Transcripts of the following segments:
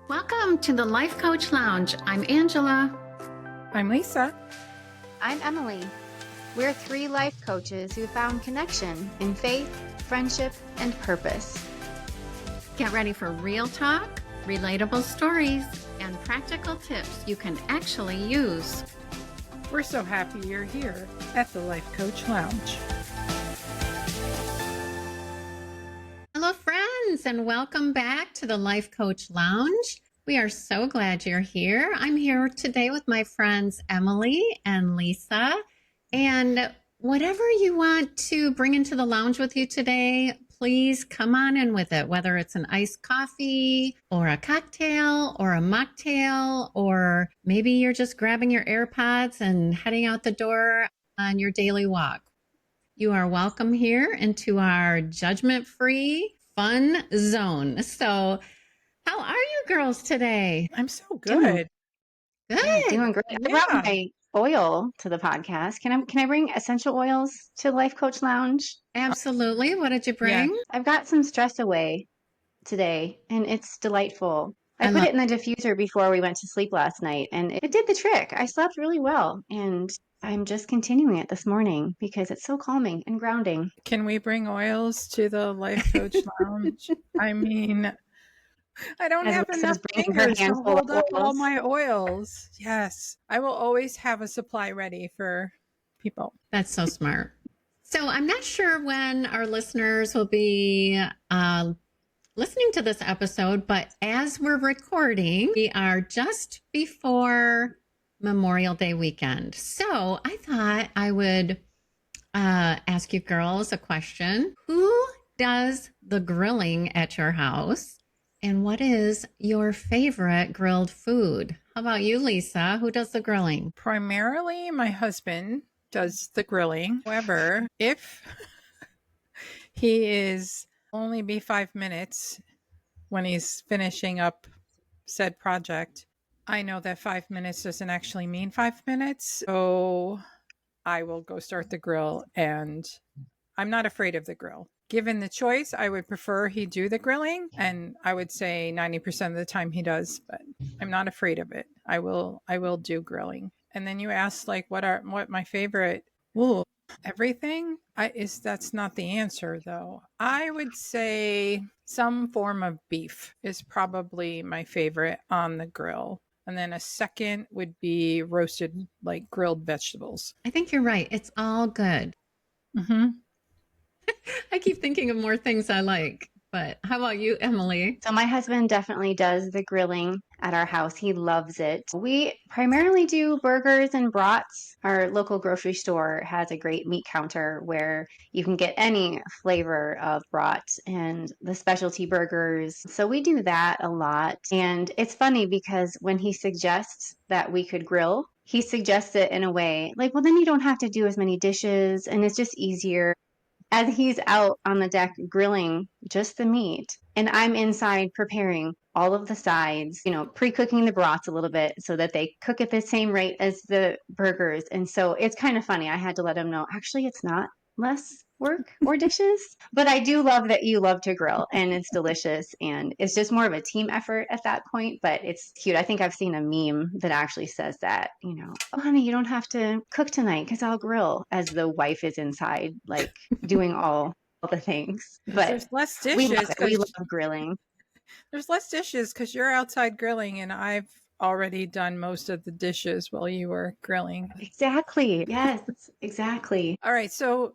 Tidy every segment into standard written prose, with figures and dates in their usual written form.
Welcome to the Life Coach Lounge. I'm Angela. I'm Lisa. I'm Emily. We're three life coaches who found connection in faith, friendship, and purpose. Get ready for real talk, relatable stories, and practical tips you can actually use. We're so happy you're here at the Life Coach Lounge. Hello, friends, and welcome back to the Life Coach Lounge. We are so glad you're here. I'm here today with my friends Emily and Lisa. And whatever you want to bring into the lounge with you today, please come on in with it, whether it's an iced coffee or a cocktail or a mocktail, or maybe you're just grabbing your AirPods and heading out the door on your daily walk. You are welcome here into our judgment-free fun zone. So how are you girls today? I'm so good. Good. Yeah, doing great. Yeah. I brought my oil to the podcast. Can I bring essential oils to Life Coach Lounge? Absolutely. What did you bring? I've got some stress away today, and it's delightful. I put love it in the diffuser before we went to sleep last night, and it did the trick. I slept really well, and I'm just continuing it this morning because it's so calming and grounding. Can we bring oils to the Life Coach Lounge? I mean, I don't As have Lisa's enough bringing her fingers to handful hold of up all oils. my oils. Yes, I will always have a supply ready for people. That's so smart. So I'm not sure when our listeners will be listening to this episode, but as we're recording, we are just before Memorial Day weekend. So I thought I would ask you girls a question. Who does the grilling at your house? And what is your favorite grilled food? How about you, Lisa? Who does the grilling? Primarily, my husband does the grilling. However, if he is only be 5 minutes when he's finishing up said project, I know that 5 minutes doesn't actually mean 5 minutes. So I will go start the grill, and I'm not afraid of the grill. Given the choice, I would prefer he do the grilling, and I would say 90% of the time he does, but I'm not afraid of it. I will do grilling. And then you asked like what my favorite. Ooh, everything. That's not the answer though. I would say some form of beef is probably my favorite on the grill. And then a second would be roasted, like grilled vegetables. I think you're right. It's all good. Mm-hmm. I keep thinking of more things I like, but how about you, Emily? So my husband definitely does the grilling at our house. He loves it. We primarily do burgers and brats. Our local grocery store has a great meat counter where you can get any flavor of brat and the specialty burgers. So we do that a lot. And it's funny because when he suggests that we could grill, he suggests it in a way like, well, then you don't have to do as many dishes and it's just easier. As he's out on the deck grilling just the meat, and I'm inside preparing all of the sides, pre-cooking the brats a little bit so that they cook at the same rate as the burgers. And so it's kind of funny. I had to let him know, actually, it's not less work or dishes, but I do love that you love to grill and it's delicious. And it's just more of a team effort at that point, but it's cute. I think I've seen a meme that actually says that, oh, honey, you don't have to cook tonight because I'll grill, as the wife is inside, like doing all the things. But there's less we dishes. love it. We love grilling. There's less dishes because you're outside grilling, and I've already done most of the dishes while you were grilling. Exactly. Yes, exactly. All right. So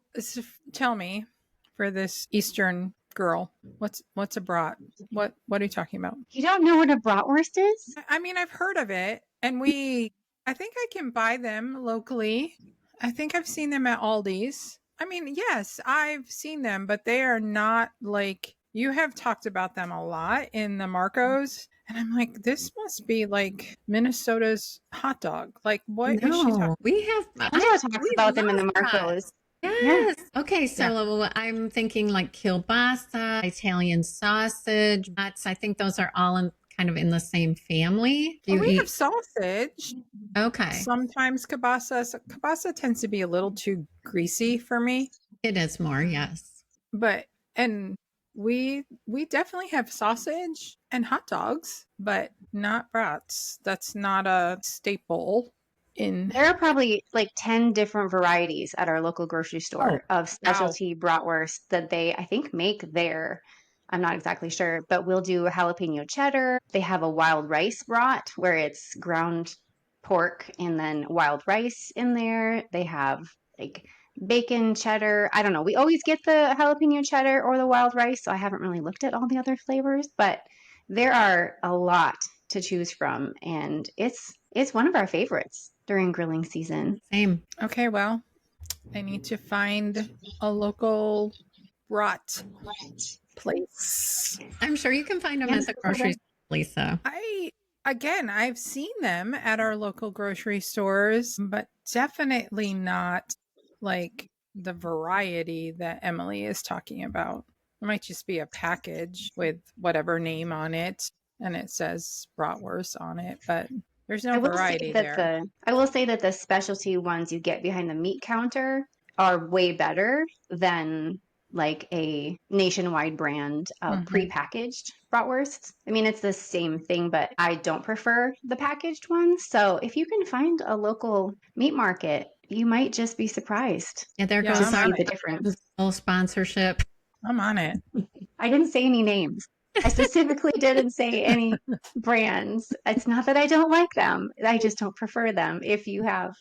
tell me, for this Eastern girl, what's a brat? What are you talking about? You don't know what a bratwurst is? I mean, I've heard of it, and I think I can buy them locally. I think I've seen them at Aldi's. I mean, yes, I've seen them, but they are not like, you have talked about them a lot in the Marcos. And I'm like, this must be like Minnesota's hot dog. Like, what is she talking? No, we have. Angela talks about them in the Marcos. Yes. Okay. So I'm thinking like kielbasa, Italian sausage. I think those are all kind of in the same family. Do you we eat? have sausage. Okay. Sometimes kielbasa. Kielbasa tends to be a little too greasy for me. It is more, yes. And we definitely have sausage and hot dogs, but not brats. That's not a staple in. There are probably like 10 different varieties at our local grocery Oh, store of Wow. specialty bratwurst that they, I think, make there. I'm not exactly sure, but we'll do jalapeno cheddar. They have a wild rice brat where it's ground pork and then wild rice in there. They have like bacon cheddar. I don't know. We always get the jalapeno cheddar or the wild rice, so I haven't really looked at all the other flavors, but there are a lot to choose from, and it's one of our favorites during grilling season. same. Okay, well, I need to find a local brat place. I'm sure you can find them at Yes. the grocery store, Lisa. I've seen them at our local grocery stores, but definitely not like the variety that Emily is talking about. It might just be a package with whatever name on it and it says bratwurst on it, but there's no variety there. I will say that the specialty ones you get behind the meat counter are way better than like a nationwide brand of Hmm. prepackaged bratwursts. I mean, it's the same thing, but I don't prefer the packaged ones. So if you can find a local meat market, you might just be surprised Yeah, there Yeah, to goes I'm our see on the it. difference. little sponsorship. I'm on it. I didn't say any names. I specifically didn't say any brands. It's not that I don't like them. I just don't prefer them if you have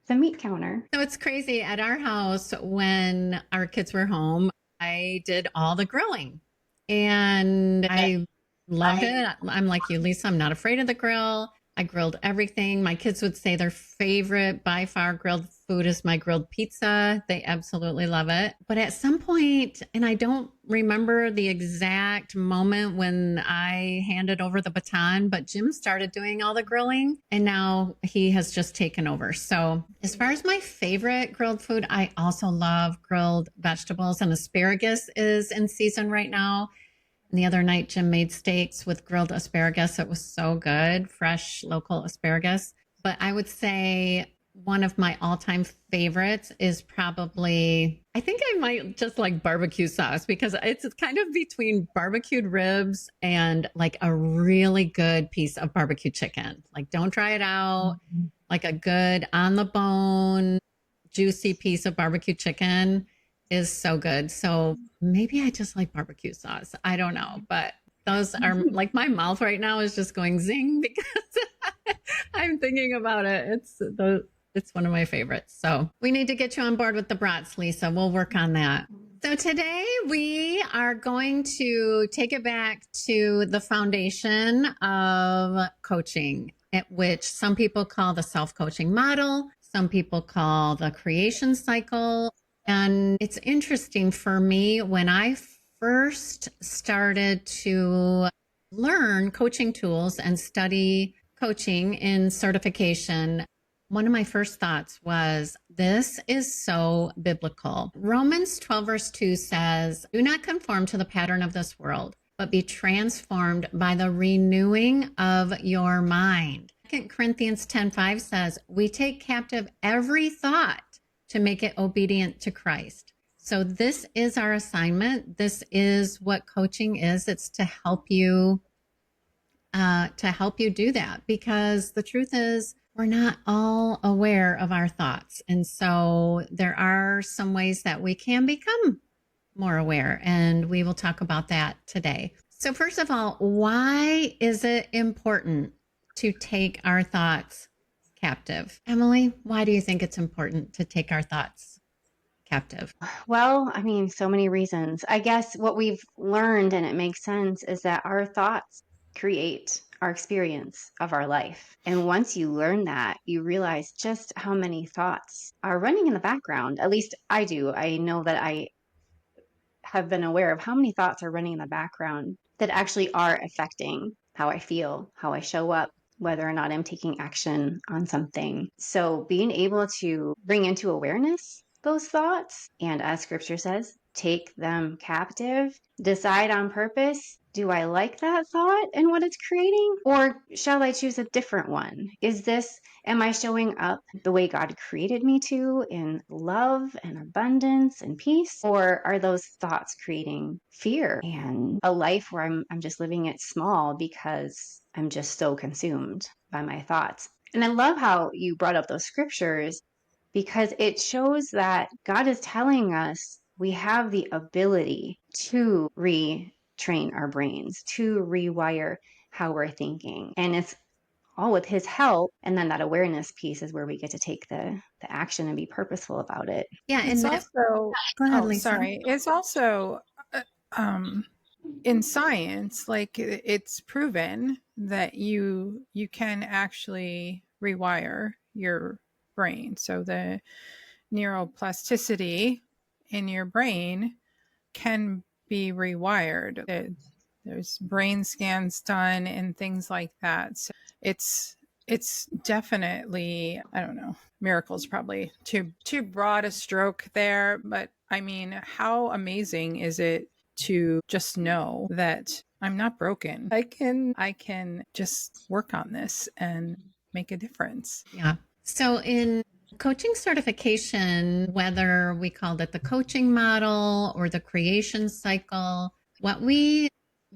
the meat counter. So it's crazy. At our house, when our kids were home, I did all the grilling and I loved it. I'm like you, Lisa. I'm not afraid of the grill. I grilled everything. My kids would say their favorite by far grilled food is my grilled pizza. They absolutely love it. But at some point, and I don't remember the exact moment when I handed over the baton, but Jim started doing all the grilling and now he has just taken over. So, as far as my favorite grilled food, I also love grilled vegetables, and asparagus is in season right now. And the other night, Jim made steaks with grilled asparagus. It was so good, fresh local asparagus. But I would say one of my all time favorites is probably, I think I might just like barbecue sauce because it's kind of between barbecued ribs and like a really good piece of barbecue chicken. Like, don't try it out. Like a good on the bone, juicy piece of barbecue chicken is so good. So maybe I just like barbecue sauce. I don't know, but those are like my mouth right now is just going zing because I'm thinking about it. It's one of my favorites. So we need to get you on board with the brats, Lisa. We'll work on that. So today we are going to take it back to the foundation of coaching, which some people call the self-coaching model, some people call the creation cycle. And it's interesting for me when I first started to learn coaching tools and study coaching in certification. One of my first thoughts was, this is so biblical. Romans 12, verse 2 says, do not conform to the pattern of this world, but be transformed by the renewing of your mind. 2 Corinthians 10:5 says, we take captive every thought to make it obedient to Christ. So this is our assignment. This is what coaching is. It's to help you do that, because the truth is we're not all aware of our thoughts. And so there are some ways that we can become more aware, and we will talk about that today. So first of all, why is it important to take our thoughts captive? Emily, why do you think it's important to take our thoughts captive? Well, I mean, so many reasons. I guess what we've learned, and it makes sense, is that our thoughts create our experience of our life. And once you learn that, you realize just how many thoughts are running in the background. At least I do. I know that I have been aware of how many thoughts are running in the background that actually are affecting how I feel, how I show up, whether or not I'm taking action on something. So being able to bring into awareness those thoughts, and as scripture says, take them captive, decide on purpose Do I like that thought and what it's creating? Or shall I choose a different one? Am I showing up the way God created me to, in love and abundance and peace? Or are those thoughts creating fear and a life where I'm just living it small because I'm just so consumed by my thoughts? And I love how you brought up those scriptures because it shows that God is telling us we have the ability to retrain our brains, to rewire how we're thinking. And it's all with his help. And then that awareness piece is where we get to take the action and be purposeful about it. Yeah. It's And also, go ahead, oh, Lisa. sorry. It's also, uh, um, in science, like it's proven that you can actually rewire your brain. So the neuroplasticity in your brain can be rewired. There's brain scans done and things like that. So it's definitely, I don't know, miracles probably too broad a stroke there, but I mean, how amazing is it to just know that I'm not broken. I can just work on this and make a difference. Yeah. So in coaching certification, whether we called it the coaching model or the creation cycle, what we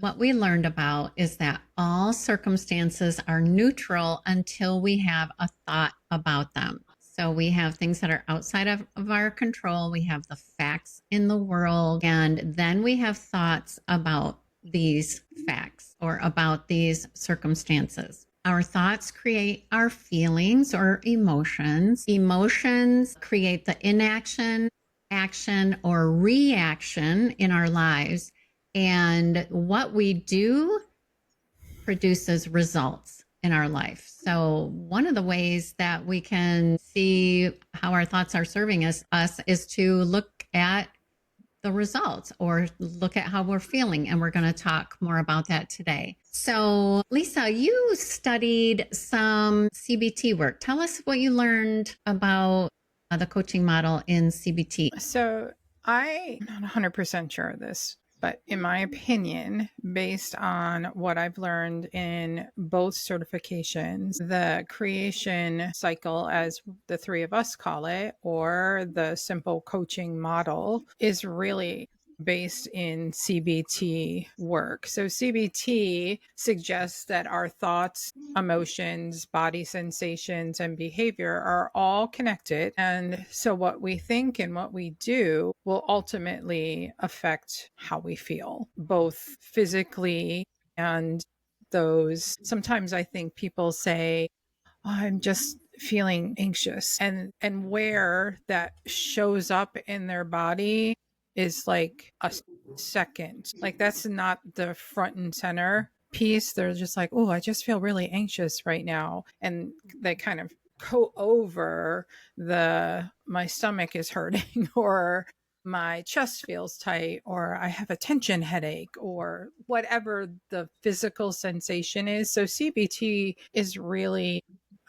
learned about is that all circumstances are neutral until we have a thought about them. So we have things that are outside of our control. We have the facts in the world, and then we have thoughts about these facts or about these circumstances. Our thoughts create our feelings or emotions. Emotions create the inaction, action, or reaction in our lives. And what we do produces results in our life. So, one of the ways that we can see how our thoughts are serving us is to look at the results or look at how we're feeling. And we're going to talk more about that today. So, Lisa, you studied some CBT work. Tell us what you learned about the coaching model in CBT. So I'm not 100% sure of this, but in my opinion, based on what I've learned in both certifications, the creation cycle, as the three of us call it, or the simple coaching model, is really based in CBT work. So CBT suggests that our thoughts, emotions, body sensations, and behavior are all connected. And so what we think and what we do will ultimately affect how we feel, both physically and those. Sometimes I think people say, oh, I'm just feeling anxious, and where that shows up in their body is like a second. Like that's not the front and center piece. They're just like, oh, I just feel really anxious right now, and they kind of go over the my stomach is hurting or my chest feels tight or I have a tension headache or whatever the physical sensation is. So CBT is really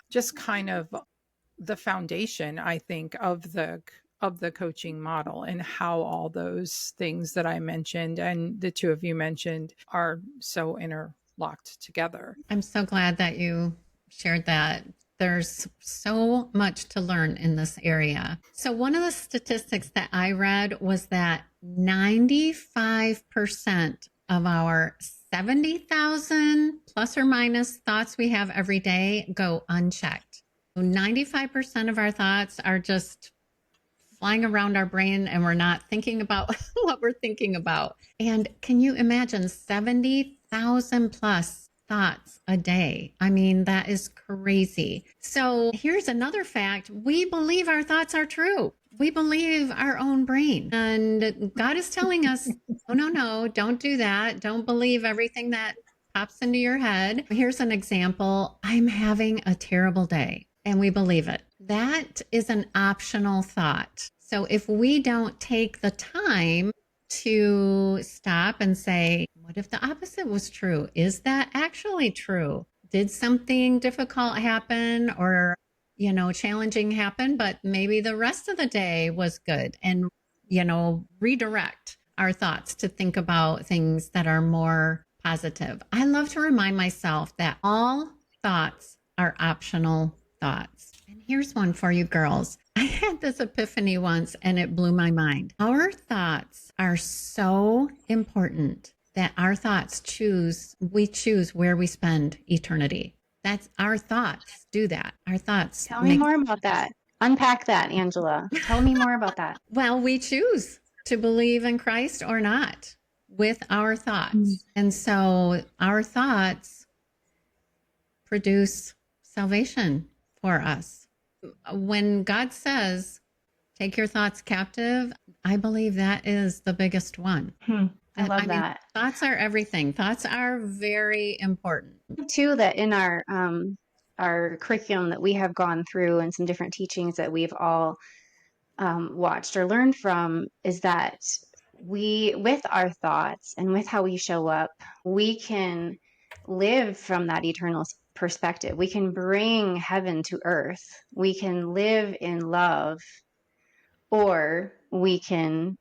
just kind of the foundation, I think, of the coaching model and how all those things that I mentioned and the two of you mentioned are so interlocked together. I'm so glad that you shared that. There's so much to learn in this area. So, one of the statistics that I read was that 95% of our 70,000 plus or minus thoughts we have every day go unchecked. 95% of our thoughts are just flying around our brain and we're not thinking about what we're thinking about. And can you imagine 70,000 plus thoughts a day? I mean, that is crazy. So here's another fact. We believe our thoughts are true. We believe our own brain. And God is telling us, oh, no, don't do that. Don't believe everything that pops into your head. Here's an example. I'm having a terrible day. And we believe it. That is an optional thought. So if we don't take the time to stop and say, what if the opposite was true? Is that actually true? Did something difficult happen or, challenging happen, but maybe the rest of the day was good? And, redirect our thoughts to think about things that are more positive. I love to remind myself that all thoughts are optional thoughts. And here's one for you girls. I had this epiphany once and it blew my mind. Our thoughts are so important that our thoughts we choose where we spend eternity. That's our thoughts do that. Our thoughts Tell me more about that. Unpack that, Angela. Tell me more about that. Well, we choose to believe in Christ or not with our thoughts. And so our thoughts produce salvation for us. When God says, take your thoughts captive, I believe that is the biggest one. I love that. Thoughts are everything. Thoughts are very important. Too, that in our curriculum that we have gone through and some different teachings that we've all watched or learned from is that we, with our thoughts and with how we show up, we can live from that eternal perspective. We can bring heaven to earth. We can live in love, or we can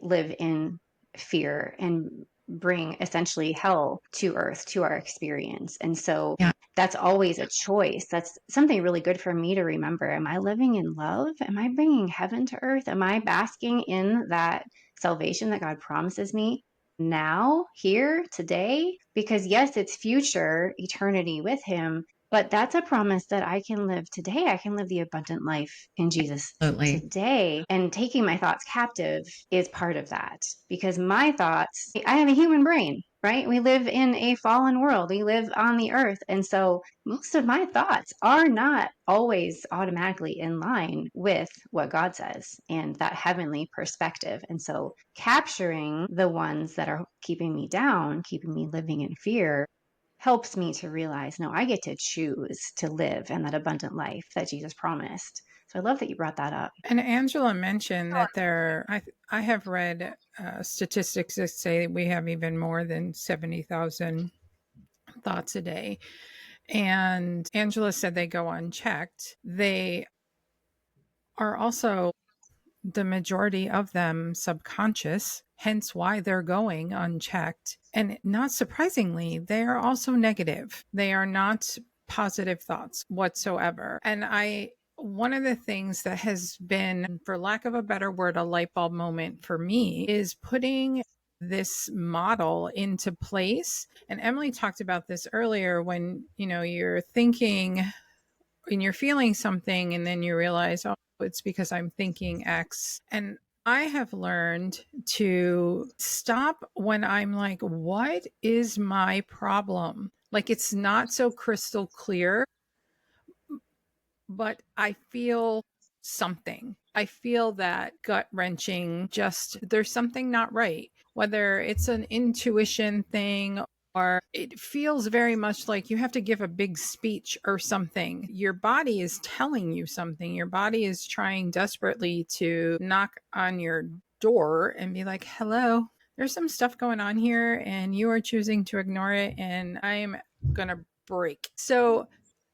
live in fear and bring essentially hell to earth, to our experience. And so that's always a choice. That's something really good for me to remember. Am I living in love? Am I bringing heaven to earth? Am I basking in that salvation that God promises me now, here, today? Because yes, it's future eternity with him, but that's a promise that I can live today. I can live the abundant life in Jesus today. And taking my thoughts captive is part of that, because my thoughts, I have a human brain, right? We live in a fallen world. We live on the earth. And so most of my thoughts are not always automatically in line with what God says and that heavenly perspective. And so capturing the ones that are keeping me down, keeping me living in fear, helps me to realize, no, I get to choose to live in that abundant life that Jesus promised. So I love that you brought that up. And Angela mentioned that I have read statistics that say we have even more than 70,000 thoughts a day. And Angela said they go unchecked. They are also, the majority of them, subconscious, hence why they're going unchecked. And not surprisingly, they are also negative. They are not positive thoughts whatsoever. And one of the things that has been, for lack of a better word, a light bulb moment for me is putting this model into place. And Emily talked about this earlier when, you're thinking and you're feeling something and then you realize, oh, it's because I'm thinking X. And I have learned to stop when I'm like, what is my problem? Like, it's not so crystal clear, but I feel something. I feel that gut wrenching, just there's something not right, whether it's an intuition thing or it feels very much like you have to give a big speech or something. Your body is telling you something. Your body is trying desperately to knock on your door and be like, hello, there's some stuff going on here and you are choosing to ignore it and I'm going to break. So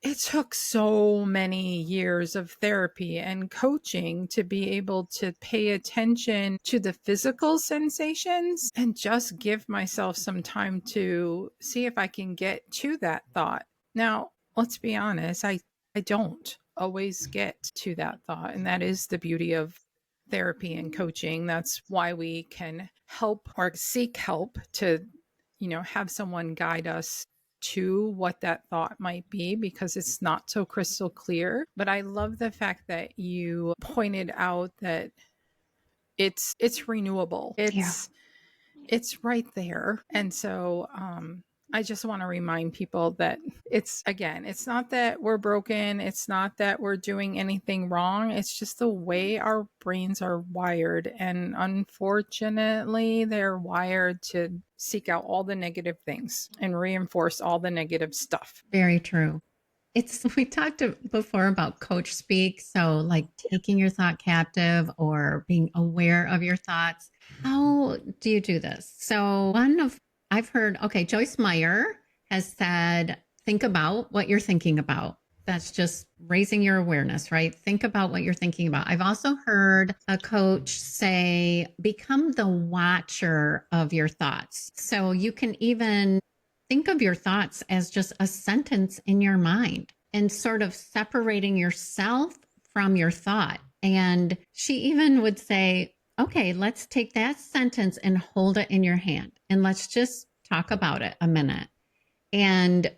it took so many years of therapy and coaching to be able to pay attention to the physical sensations and just give myself some time to see if I can get to that thought. Now, let's be honest, I don't always get to that thought. And that is the beauty of therapy and coaching. That's why we can help or seek help to, have someone guide us to what that thought might be, because it's not so crystal clear. But I love the fact that you pointed out that it's renewable. It's right there. And so I just want to remind people that it's not that we're broken. It's not that we're doing anything wrong. It's just the way our brains are wired. And unfortunately, they're wired to seek out all the negative things and reinforce all the negative stuff. Very true. We talked before about coach speak. So like taking your thought captive or being aware of your thoughts. How do you do this? So I've heard, Joyce Meyer has said, think about what you're thinking about. That's just raising your awareness, right? Think about what you're thinking about. I've also heard a coach say, become the watcher of your thoughts. So you can even think of your thoughts as just a sentence in your mind and sort of separating yourself from your thought. And she even would say, okay, let's take that sentence and hold it in your hand and let's just talk about it a minute. And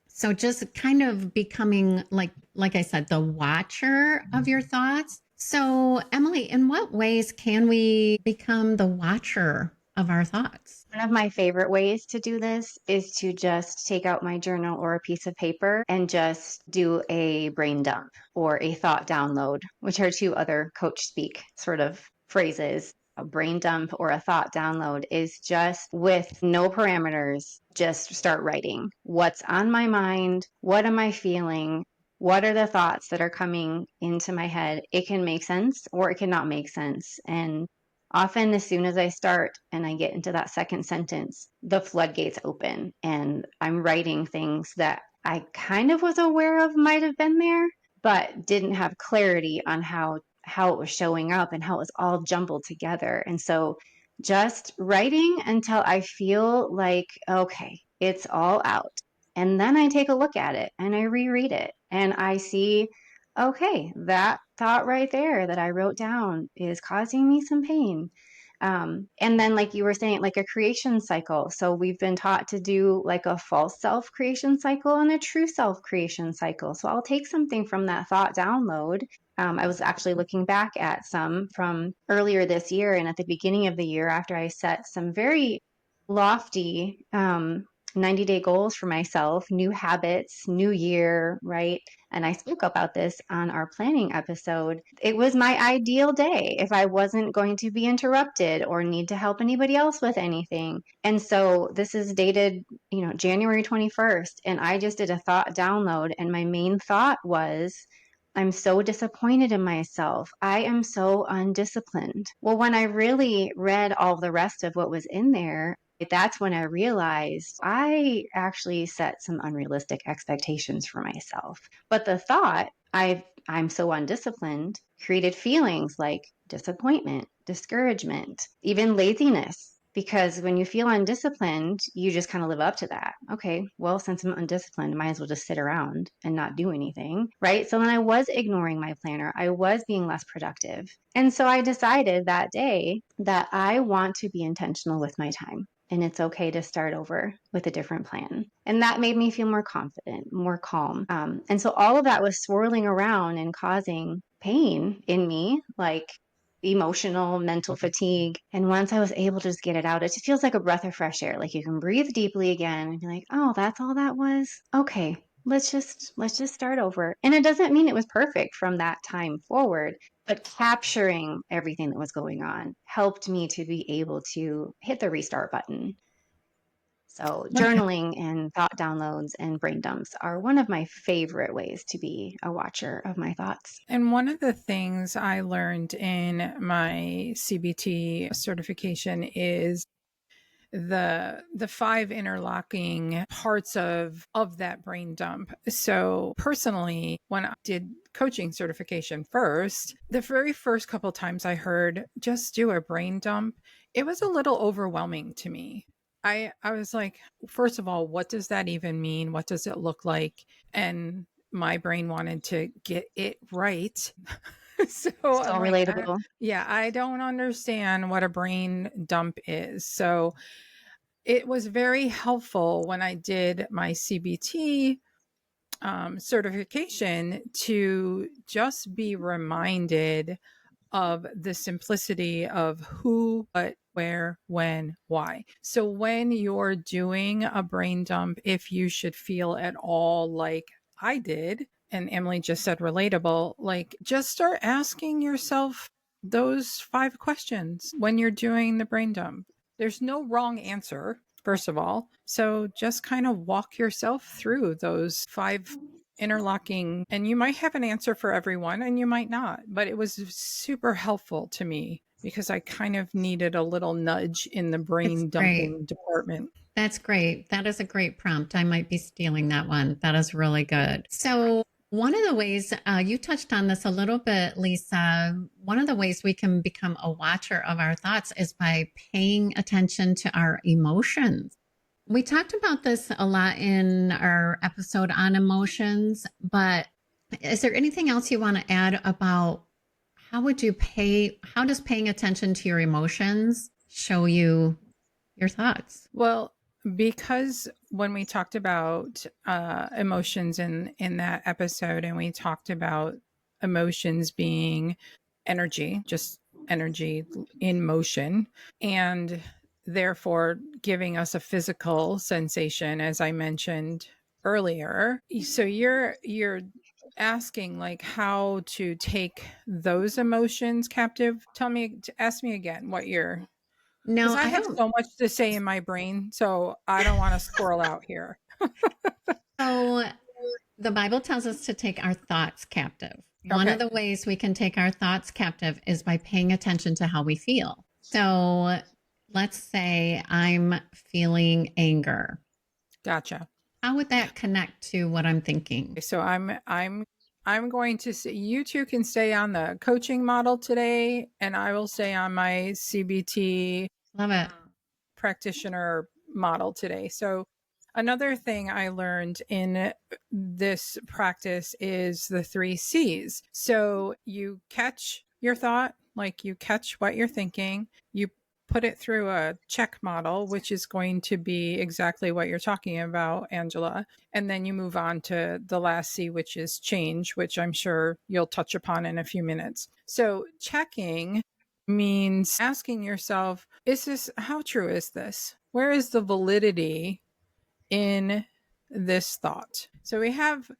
so just kind of becoming like I said, the watcher of your thoughts. So Emily, in what ways can we become the watcher of our thoughts? One of my favorite ways to do this is to just take out my journal or a piece of paper and just do a brain dump or a thought download, which are two other coach speak sort of phrases. A brain dump or a thought download is just with no parameters, just start writing. What's on my mind? What am I feeling? What are the thoughts that are coming into my head? It can make sense or it cannot make sense. And often, as soon as I start and I get into that second sentence, the floodgates open and I'm writing things that I kind of was aware of might have been there, but didn't have clarity on how it was showing up and how it was all jumbled together. And so just writing until I feel like, okay, it's all out. And then I take a look at it and I reread it and I see, okay, that thought right there that I wrote down is causing me some pain. And then, like you were saying, like a creation cycle. So we've been taught to do like a false self creation cycle and a true self creation cycle. So I'll take something from that thought download. I was actually looking back at some from earlier this year and at the beginning of the year after I set some very lofty 90-day goals for myself, new habits, new year, right? And I spoke about this on our planning episode. It was my ideal day if I wasn't going to be interrupted or need to help anybody else with anything. And so this is dated, January 21st. And I just did a thought download. And my main thought was, I'm so disappointed in myself. I am so undisciplined. Well, when I really read all the rest of what was in there, that's when I realized I actually set some unrealistic expectations for myself. But the thought, I'm so undisciplined, created feelings like disappointment, discouragement, even laziness. Because when you feel undisciplined, you just kind of live up to that. Okay, well, since I'm undisciplined, I might as well just sit around and not do anything, right? So then I was ignoring my planner. I was being less productive. And so I decided that day that I want to be intentional with my time and it's okay to start over with a different plan. And that made me feel more confident, more calm. And so all of that was swirling around and causing pain in me, like emotional, mental fatigue. And once I was able to just get it out, it just feels like a breath of fresh air. Like you can breathe deeply again and be like, oh, that's all that was? Okay. Let's just start over. And it doesn't mean it was perfect from that time forward, but capturing everything that was going on helped me to be able to hit the restart button. So Okay. journaling and thought downloads and brain dumps are one of my favorite ways to be a watcher of my thoughts. And one of the things I learned in my CBT certification is the five interlocking parts of that brain dump. So personally, when I did coaching certification first, the very first couple times I heard just do a brain dump, it was a little overwhelming to me. I was like, first of all, what does that even mean? What does it look like? And my brain wanted to get it right. So So I'm like, relatable. yeah, I don't understand what a brain dump is. So it was very helpful when I did my CBT certification to just be reminded of the simplicity of who, what, where, when, why. So when you're doing a brain dump, if you should feel at all like I did, and Emily just said relatable, like just start asking yourself those five questions when you're doing the brain dump. There's no wrong answer, first of all. So just kind of walk yourself through those five interlocking, and you might have an answer for everyone and you might not, but it was super helpful to me because I kind of needed a little nudge in the It's brain great. dumping department. That's great. That is a great prompt. I might be stealing that one. That is really good. So, one of the ways you touched on this a little bit, Lisa, one of the ways we can become a watcher of our thoughts is by paying attention to our emotions. We talked about this a lot in our episode on emotions, but is there anything else you want to add about how does paying attention to your emotions show you your thoughts? Well, because when we talked about emotions in that episode, and we talked about emotions being energy, just energy in motion, and therefore giving us a physical sensation, as I mentioned earlier. So you're asking like how to take those emotions captive. Ask me again what you're, because No, I I have don't. so much to say in my brain, so I don't want to squirrel out here. So the Bible tells us to take our thoughts captive. One of Okay, the ways we can take our thoughts captive is by paying attention to how we feel. So let's say I'm feeling anger. gotcha. How would that connect to what I'm thinking? So I'm going to say you two can stay on the coaching model today, and I will stay on my CBT Love it. practitioner model today. So another thing I learned in this practice is the 3 C's. So you catch your thought, like you catch what you're thinking, you put it through a check model, which is going to be exactly what you're talking about, Angela. And then you move on to the last C, which is change, which I'm sure you'll touch upon in a few minutes. So checking means asking yourself, how true is this? Where is the validity in this thought? So we have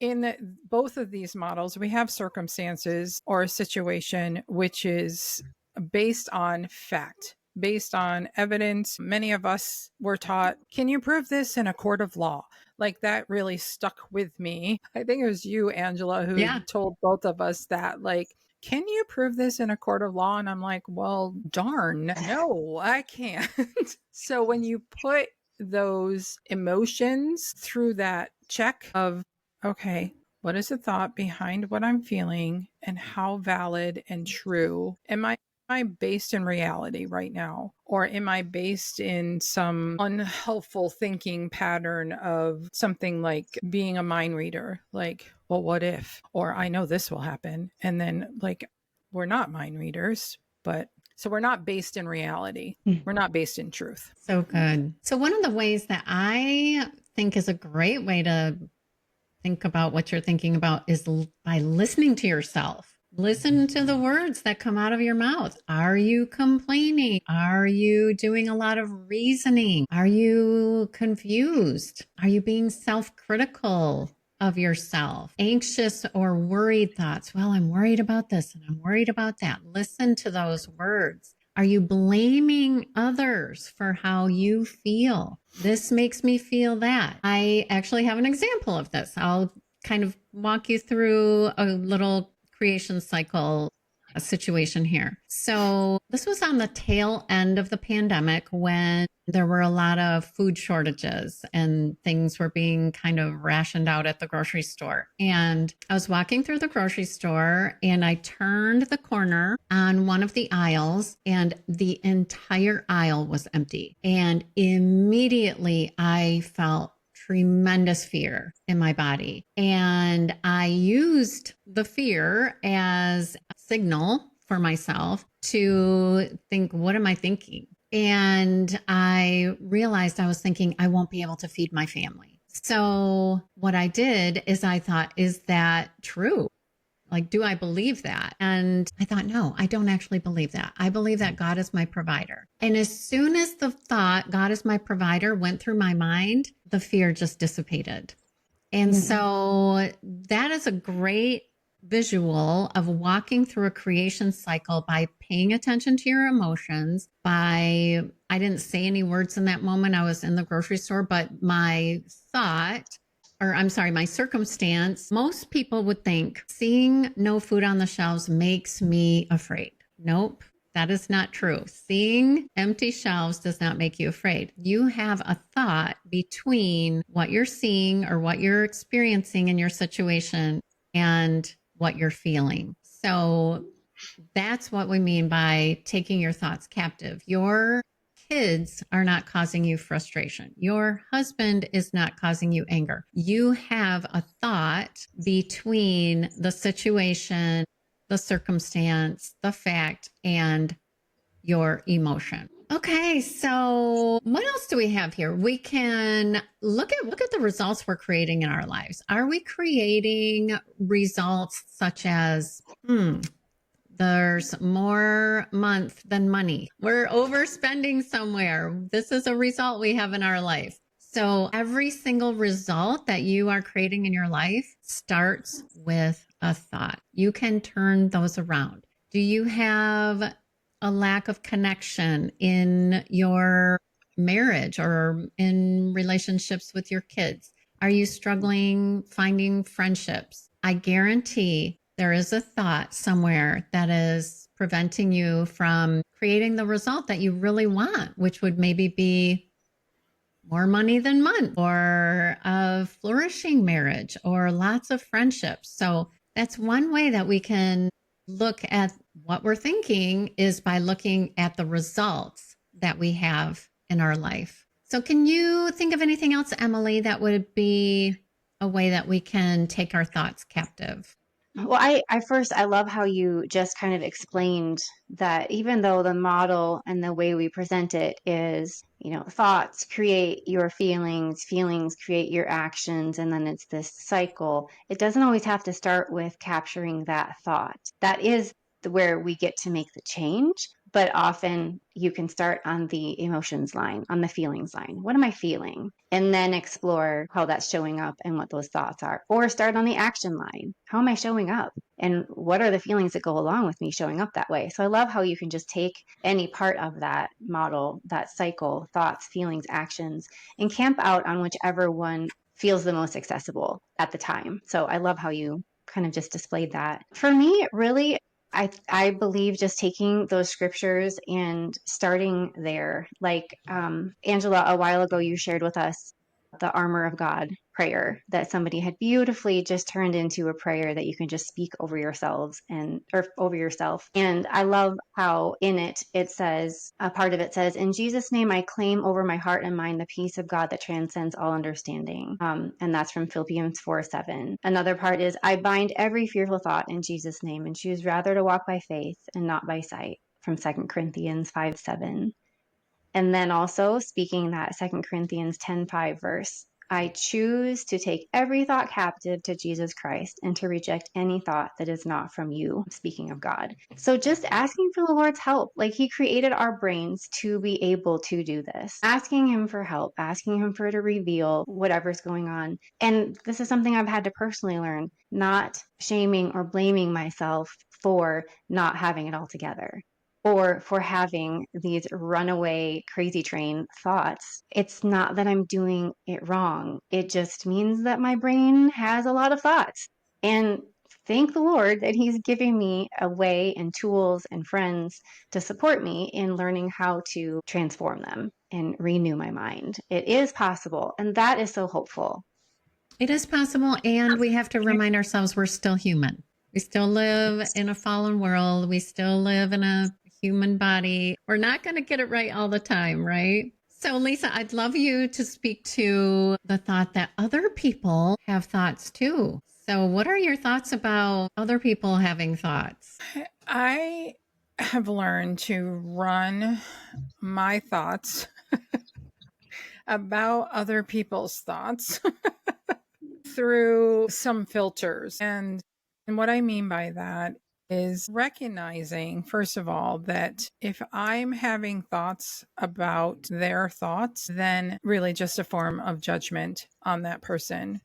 in both of these models, we have circumstances or a situation which is based on fact, based on evidence. Many of us were taught, can you prove this in a court of law? Like that really stuck with me. I think it was you, Angela, who Yeah. told both of us that, like, can you prove this in a court of law? And I'm like, well, darn, no, I can't. So when you put those emotions through that check of, okay, what is the thought behind what I'm feeling, and how valid and true am I based in reality right now? Or am I based in some unhelpful thinking pattern of something like being a mind reader? Like, well, what if? Or I know this will happen. And then, like, we're not mind readers, but so we're not based in reality. We're not based in truth. So good. So, one of the ways that I think is a great way to think about what you're thinking about is by listening to yourself. Listen to the words that come out of your mouth. Are you complaining? Are you doing a lot of reasoning? Are you confused? Are you being self critical of yourself? Anxious or worried thoughts? Well, I'm worried about this and I'm worried about that. Listen to those words. Are you blaming others for how you feel? This makes me feel that. I actually have an example of this. I'll kind of walk you through a little creation cycle situation here. So, this was on the tail end of the pandemic when there were a lot of food shortages and things were being kind of rationed out at the grocery store. And I was walking through the grocery store and I turned the corner on one of the aisles and the entire aisle was empty. And immediately I felt tremendous fear in my body. And I used the fear as a signal for myself to think, what am I thinking? And I realized I was thinking, I won't be able to feed my family. So what I did is I thought, is that true? Like, do I believe that? And I thought, no, I don't actually believe that. I believe that God is my provider. And as soon as the thought, God is my provider, went through my mind, the fear just dissipated. And so that is a great visual of walking through a creation cycle by paying attention to your emotions. I didn't say any words in that moment. I was in the grocery store, but my circumstance, most people would think seeing no food on the shelves makes me afraid. Nope. That is not true. Seeing empty shelves does not make you afraid. You have a thought between what you're seeing or what you're experiencing in your situation and what you're feeling. So that's what we mean by taking your thoughts captive. Your kids are not causing you frustration. Your husband is not causing you anger. You have a thought between the situation, the circumstance, the fact, and your emotion. Okay, so what else do we have here? We can look at the results we're creating in our lives. Are we creating results such as, there's more month than money. We're overspending somewhere. This is a result we have in our life. So every single result that you are creating in your life starts with a thought. You can turn those around. Do you have a lack of connection in your marriage or in relationships with your kids? Are you struggling finding friendships? I guarantee there is a thought somewhere that is preventing you from creating the result that you really want, which would maybe be more money than month or a flourishing marriage or lots of friendships. So that's one way that we can look at what we're thinking, is by looking at the results that we have in our life. So can you think of anything else, Emily, that would be a way that we can take our thoughts captive? Well, I love how you just kind of explained that even though the model and the way we present it is, thoughts create your feelings, feelings create your actions, and then it's this cycle. It doesn't always have to start with capturing that thought. That is where we get to make the change. But often you can start on the emotions line, on the feelings line. What am I feeling? And then explore how that's showing up and what those thoughts are. Or start on the action line. How am I showing up? And what are the feelings that go along with me showing up that way? So I love how you can just take any part of that model, that cycle, thoughts, feelings, actions, and camp out on whichever one feels the most accessible at the time. So I love how you kind of just displayed that. For me, really, I believe just taking those scriptures and starting there. Like Angela, a while ago, you shared with us the armor of God prayer that somebody had beautifully just turned into a prayer that you can just speak over yourselves or over yourself. And I love how in it says, a part of it says, "In Jesus' name, I claim over my heart and mind the peace of God that transcends all understanding." And that's from Philippians 4:7. Another part is, "I bind every fearful thought in Jesus' name and choose rather to walk by faith and not by sight," from 2 Corinthians 5:7. And then also speaking that 2 Corinthians 10:5 verse, "I choose to take every thought captive to Jesus Christ and to reject any thought that is not from you," speaking of God. So just asking for the Lord's help. Like, He created our brains to be able to do this. Asking Him for help, asking Him for to reveal whatever's going on. And this is something I've had to personally learn, not shaming or blaming myself for not having it all together, or for having these runaway crazy train thoughts. It's not that I'm doing it wrong. It just means that my brain has a lot of thoughts. And thank the Lord that He's giving me a way and tools and friends to support me in learning how to transform them and renew my mind. It is possible. And that is so hopeful. It is possible, and we have to remind ourselves we're still human. We still live in a fallen world. We still live in a human body. We're not going to get it right all the time, right? So, Lisa, I'd love you to speak to the thought that other people have thoughts too. So, what are your thoughts about other people having thoughts? I have learned to run my thoughts about other people's thoughts through some filters. And what I mean by that is recognizing, first of all, that if I'm having thoughts about their thoughts, then really just a form of judgment on that person.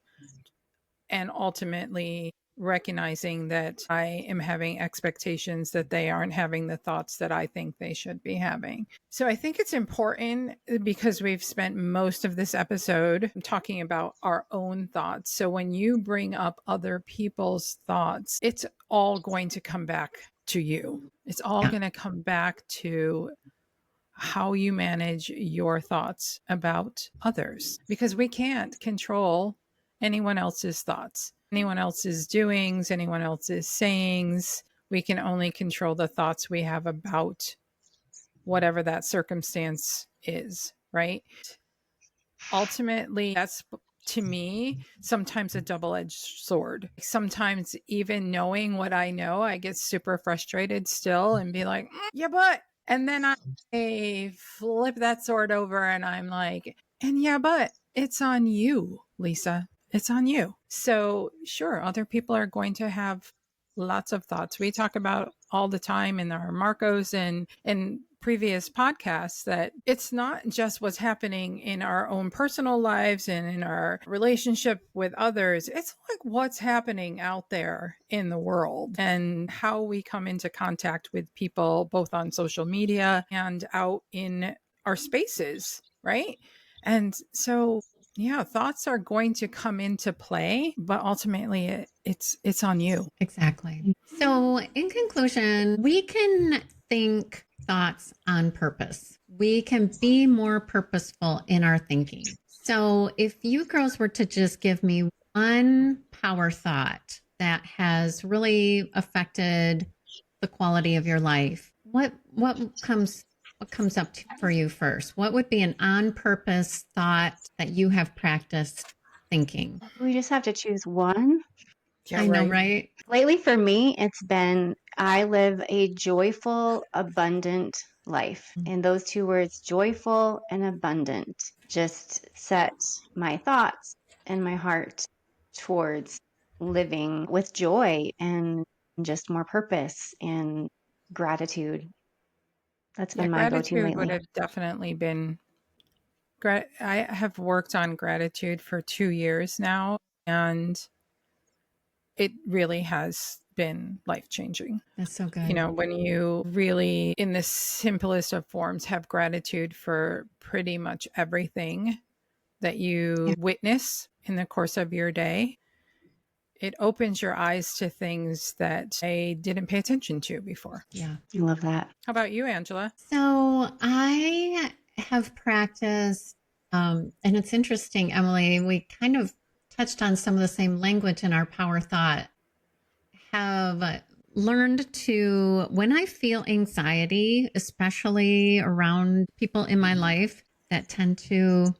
And ultimately recognizing that I am having expectations that they aren't having the thoughts that I think they should be having. So I think it's important, because we've spent most of this episode talking about our own thoughts. So when you bring up other people's thoughts, it's all going to come back to you. It's all Yeah. going to come back to how you manage your thoughts about others, because we can't control anyone else's thoughts, anyone else's doings, anyone else's sayings. We can only control the thoughts we have about whatever that circumstance is, right? Ultimately, that's, to me, sometimes a double-edged sword. Sometimes, even knowing what I know, I get super frustrated still and be like, yeah, but, and then I flip that sword over and I'm like, and yeah, but it's on you, Lisa. It's on you. So, sure, other people are going to have lots of thoughts. We talk about all the time in our Marcos and in previous podcasts that it's not just what's happening in our own personal lives and in our relationship with others. It's like what's happening out there in the world and how we come into contact with people, both on social media and out in our spaces, right? And so, yeah, thoughts are going to come into play, but ultimately it's on you. Exactly. So, in conclusion, we can think thoughts on purpose. We can be more purposeful in our thinking. So, if you girls were to just give me one power thought that has really affected the quality of your life, what comes up for you first? What would be an on purpose thought that you have practiced thinking? We just have to choose one. Yeah, I know, right. right? Lately, for me, it's been I live a joyful, abundant life. And those two words, joyful and abundant, just set my thoughts and my heart towards living with joy and just more purpose and gratitude. That's Yeah, been my go to gratitude would lately. have definitely been. I have worked on gratitude for 2 years now, and it really has been life changing. That's so You good. know, when you really, in the simplest of forms, have gratitude for pretty much everything that you witness in the course of your day, it opens your eyes to things that I didn't pay attention to before. Yeah. I love that. How about you, Angela? So I have practiced, and it's interesting, Emily, we kind of touched on some of the same language in our power thought, have learned to, when I feel anxiety, especially around people in my life that tend to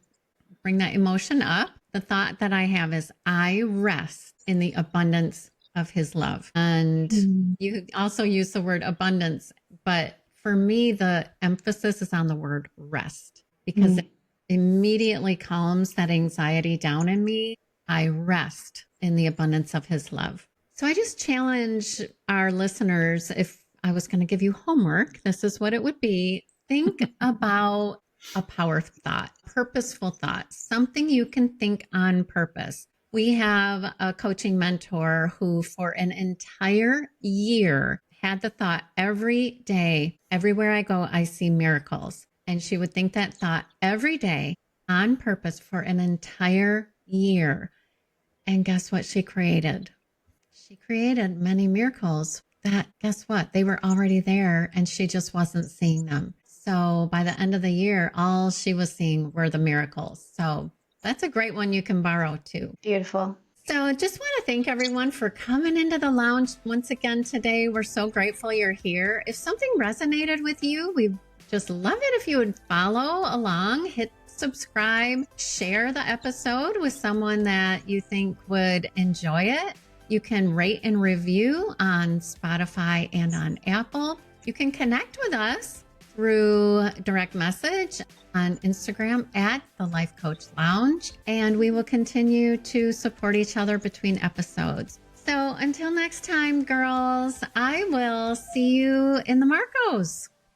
bring that emotion up, the thought that I have is, I rest in the abundance of his love. And you also use the word abundance, but for me, the emphasis is on the word rest because it immediately calms that anxiety down in me. I rest in the abundance of his love. So I just challenge our listeners, if I was going to give you homework, this is what it would be. Think about a power thought, purposeful thought, something you can think on purpose. We have a coaching mentor who, for an entire year, had the thought every day, everywhere I go, I see miracles. And she would think that thought every day on purpose for an entire year. And guess what she created? She created many miracles that, guess what? They were already there and she just wasn't seeing them. So by the end of the year, all she was seeing were the miracles. So that's a great one you can borrow too. Beautiful. So just want to thank everyone for coming into the lounge once again today. We're so grateful you're here. If something resonated with you, we just love it if you would follow along, hit subscribe, share the episode with someone that you think would enjoy it. You can rate and review on Spotify and on Apple. You can connect with us through direct message on Instagram at the Life Coach Lounge, and we will continue to support each other between episodes. So until next time, girls, I will see you in the Marcos.